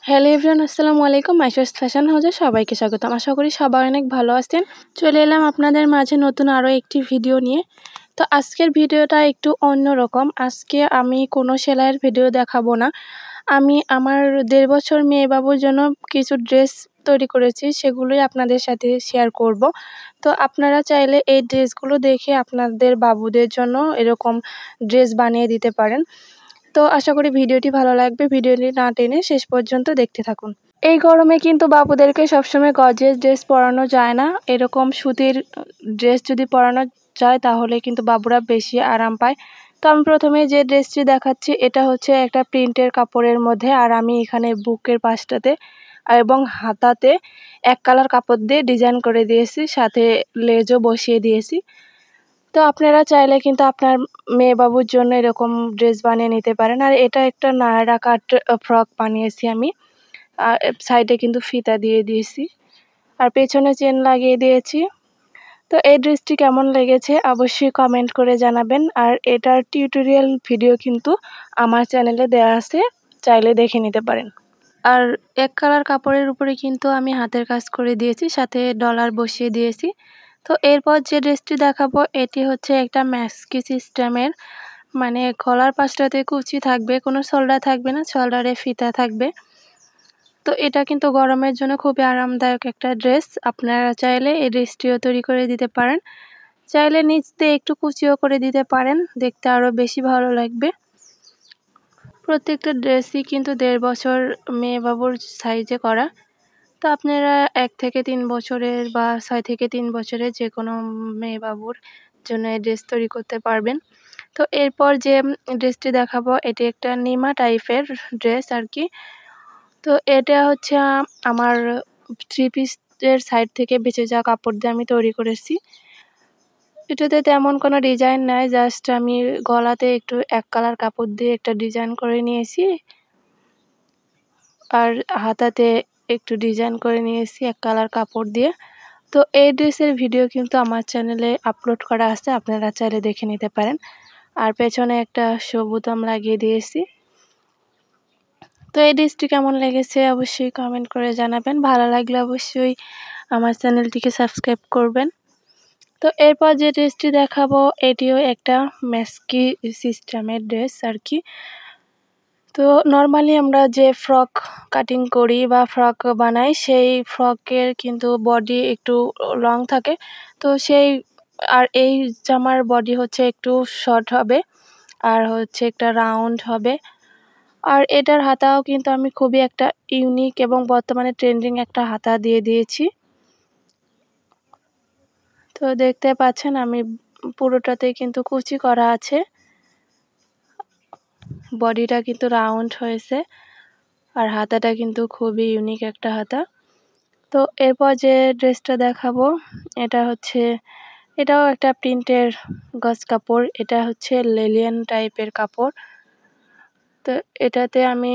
Hello everyone, আসসালামু আলাইকুম। Maisha's fashion হাউসে সবাইকে স্বাগতম। আশা করি সবাই অনেক ভালো আছেন। চলে এলাম আপনাদের মাঝে নতুন আরও একটি ভিডিও নিয়ে। তো আজকের ভিডিওটা একটু অন্যরকম। আজকে আমি কোনো সেলাইয়ের ভিডিও দেখাবো না। আমি আমার 1.5 বছর মেয়ে বাবুর জন্য কিছু ড্রেস তৈরি করেছি, সেগুলোই আপনাদের সাথে শেয়ার করব। তো আপনারা চাইলে এই ড্রেসগুলো দেখে আপনাদের বাবুদের জন্য এরকম ড্রেস বানিয়ে দিতে পারেন। তো আশা করি ভিডিওটি ভালো লাগবে। ভিডিওটি না টেনে শেষ পর্যন্ত দেখতে থাকুন। এই গরমে কিন্তু বাবুদেরকে সবসময় গর্জিয়াস ড্রেস পরানো যায় না। এরকম সুতির ড্রেস যদি পরানো যায় তাহলে কিন্তু বাবুরা বেশি আরাম পায়। তো আমি প্রথমে যে ড্রেসটি দেখাচ্ছি এটা হচ্ছে একটা প্রিন্টের কাপড়ের মধ্যে, আর আমি এখানে বুকের পাশটাতে এবং হাতাতে এক কালার কাপড় দিয়ে ডিজাইন করে দিয়েছি, সাথে লেজও বসিয়ে দিয়েছি। তো আপনারা চাইলে কিন্তু আপনার মেয়ে বাবুর জন্য এরকম ড্রেস বানিয়ে নিতে পারেন। আর এটা একটা নায়রা কাট ফ্রক বানিয়েছি আমি। আর সাইডে কিন্তু ফিতা দিয়ে দিয়েছি, আর পেছনে চেন লাগিয়ে দিয়েছি। তো এই ড্রেসটি কেমন লেগেছে অবশ্যই কমেন্ট করে জানাবেন। আর এটার টিউটোরিয়াল ভিডিও কিন্তু আমার চ্যানেলে দেওয়া আছে, চাইলে দেখে নিতে পারেন। আর এক কালার কাপড়ের উপরে কিন্তু আমি হাতের কাজ করে দিয়েছি, সাথে ডলার বসিয়ে দিয়েছি। তো এরপর যে ড্রেসটি দেখাবো এটি হচ্ছে একটা ম্যাক্সি সিস্টেমের, মানে গলার পাশটাতে কুচি থাকবে, কোনো শোল্ডার থাকবে না, শোল্ডারে ফিতা থাকবে। তো এটা কিন্তু গরমের জন্য খুবই আরামদায়ক একটা ড্রেস। আপনারা চাইলে এই ড্রেসটিও তৈরি করে দিতে পারেন। চাইলে নিচ দিয়ে একটু কুচিও করে দিতে পারেন, দেখতে আরও বেশি ভালো লাগবে। প্রত্যেকটা ড্রেসই কিন্তু 1.5 বছর মেয়ে বাবুর সাইজে করা। তো আপনারা 1 থেকে 3 বছরের বা 6 থেকে 3 বছরের যে কোনো মেয়ে বাবুর জন্য এই ড্রেস তৈরি করতে পারবেন। তো এরপর যে ড্রেসটি দেখাবো এটি একটা নিমা টাইপের ড্রেস আর কি। তো এটা হচ্ছে আমার 3 পিসের সাইড থেকে বেঁচে যাওয়া কাপড় দিয়ে আমি তৈরি করেছি। এটাতে তেমন কোনো ডিজাইন নাই, জাস্ট আমি গলাতে একটু এক কালার কাপড় দিয়ে একটা ডিজাইন করে নিয়েছি, আর হাতাতে একটু ডিজাইন করে নিয়েছি এক কালার কাপড় দিয়ে। তো এই ড্রেসের ভিডিও কিন্তু আমার চ্যানেলে আপলোড করা আছে, আপনারা চাইলে দেখে নিতে পারেন। আর পেছনে একটা শো বোতাম লাগিয়ে দিয়েছি। তো এই ড্রেসটি কেমন লেগেছে অবশ্যই কমেন্ট করে জানাবেন। ভালো লাগলে অবশ্যই আমার চ্যানেলটিকে সাবস্ক্রাইব করবেন। তো এরপর যে ড্রেসটি দেখাবো এটিও একটা ম্যাক্সি সিস্টেমের ড্রেস আর কি। তো নর্মালি আমরা যে ফ্রক কাটিং করি বা ফ্রক বানাই, সেই ফ্রকের কিন্তু বডি একটু লং থাকে। তো আর এই জামার বডি হচ্ছে একটু শর্ট হবে, আর হচ্ছে একটা রাউন্ড হবে। আর এটার হাতাও কিন্তু আমি খুবই একটা ইউনিক এবং বর্তমানে ট্রেন্ডিং একটা হাতা দিয়ে দিয়েছি। তো দেখতে পাচ্ছেন আমি পুরোটাতেই কিন্তু কুচি করা আছে, বডিটা কিন্তু রাউন্ড হয়েছে, আর হাতাটা কিন্তু খুবই ইউনিক একটা হাতা। তো এরপর যে ড্রেসটা দেখাবো এটাও একটা প্রিন্টের গজ কাপড়। এটা হচ্ছে লেলিয়ান টাইপের কাপড়। তো এটাতে আমি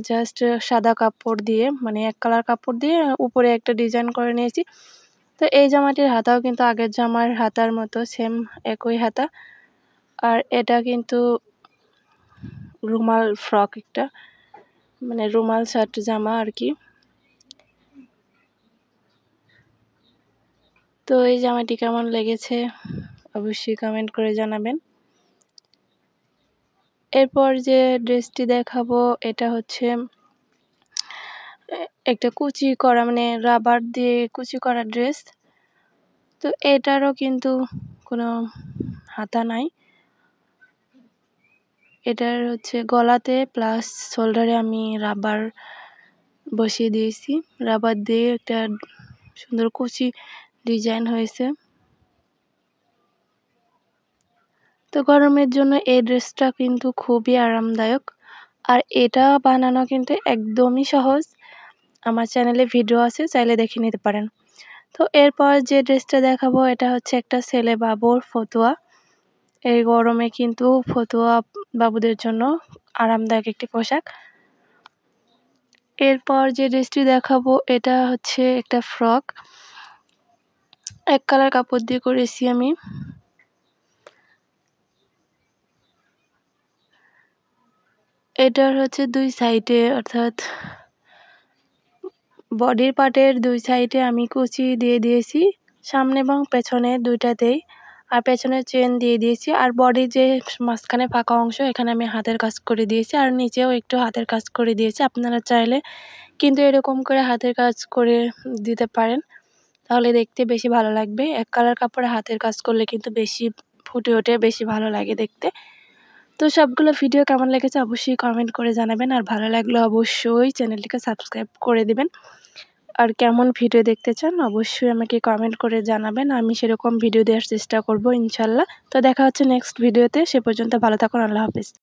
জাস্ট সাদা কাপড় দিয়ে, মানে এক কালার কাপড় দিয়ে উপরে একটা ডিজাইন করে নিয়েছি। তো এই জামাটির হাতাও কিন্তু আগের জামার হাতার মতো সেম একই হাতা। আর এটা কিন্তু রুমাল ফ্রক একটা, মানে রুমাল শার্ট জামা আর কি। তো এই জামাটি কেমন লেগেছে অবশ্যই কমেন্ট করে জানাবেন। এরপর যে ড্রেসটি দেখাবো এটা হচ্ছে একটা কুচি করা, মানে রাবার দিয়ে কুচি করা ড্রেস। তো এটারও কিন্তু কোনো হাতা নাই। এটার হচ্ছে গলাতে প্লাস শোল্ডারে আমি রাবার বসিয়ে দিয়েছি। রাবার দিয়ে একটা সুন্দর কুচি ডিজাইন হয়েছে। তো গরমের জন্য এই ড্রেসটা কিন্তু খুবই আরামদায়ক, আর এটা বানানো কিন্তু একদমই সহজ। আমার চ্যানেলে ভিডিও আছে, চাইলে দেখে নিতে পারেন। তো এরপর যে ড্রেসটা দেখাবো এটা হচ্ছে একটা ছেলে বাবুর ফতুয়া। এই গরমে কিন্তু ফতুয়া বাবুদের জন্য আরামদায়ক একটি পোশাক। এরপর যে ড্রেসটি দেখাবো এটা হচ্ছে একটা ফ্রক, এক কালার কাপড় দিয়ে করেছি আমি। এটার হচ্ছে 2 সাইডে, অর্থাৎ বডির পার্টের দুই সাইডে আমি কুচি দিয়ে দিয়েছি, সামনে এবং পেছনে দুইটাতেই। আর পেছনের চেন দিয়ে দিয়েছি। আর বডির যে মাঝখানে ফাঁকা অংশ এখানে আমি হাতের কাজ করে দিয়েছি, আর নিচেও একটু হাতের কাজ করে দিয়েছি। আপনারা চাইলে কিন্তু এরকম করে হাতের কাজ করে দিতে পারেন, তাহলে দেখতে বেশি ভালো লাগবে। এক কালার কাপড়ে হাতের কাজ করলে কিন্তু বেশি ফুটে ওঠে, বেশি ভালো লাগে দেখতে। তো সবগুলো ভিডিও কেমন লেগেছে অবশ্যই কমেন্ট করে জানাবেন, আর ভালো লাগলে অবশ্যই চ্যানেলটিকে সাবস্ক্রাইব করে দিবেন। আর কেমন ভিডিও দেখতে চান অবশ্যই আমাকে কমেন্ট করে জানাবেন, আমি সেরকম ভিডিও দেওয়ার চেষ্টা করব ইনশাল্লাহ। তো দেখা হচ্ছে নেক্সট ভিডিওতে, সে পর্যন্ত ভালো থাকুন, আল্লাহ হাফেজ।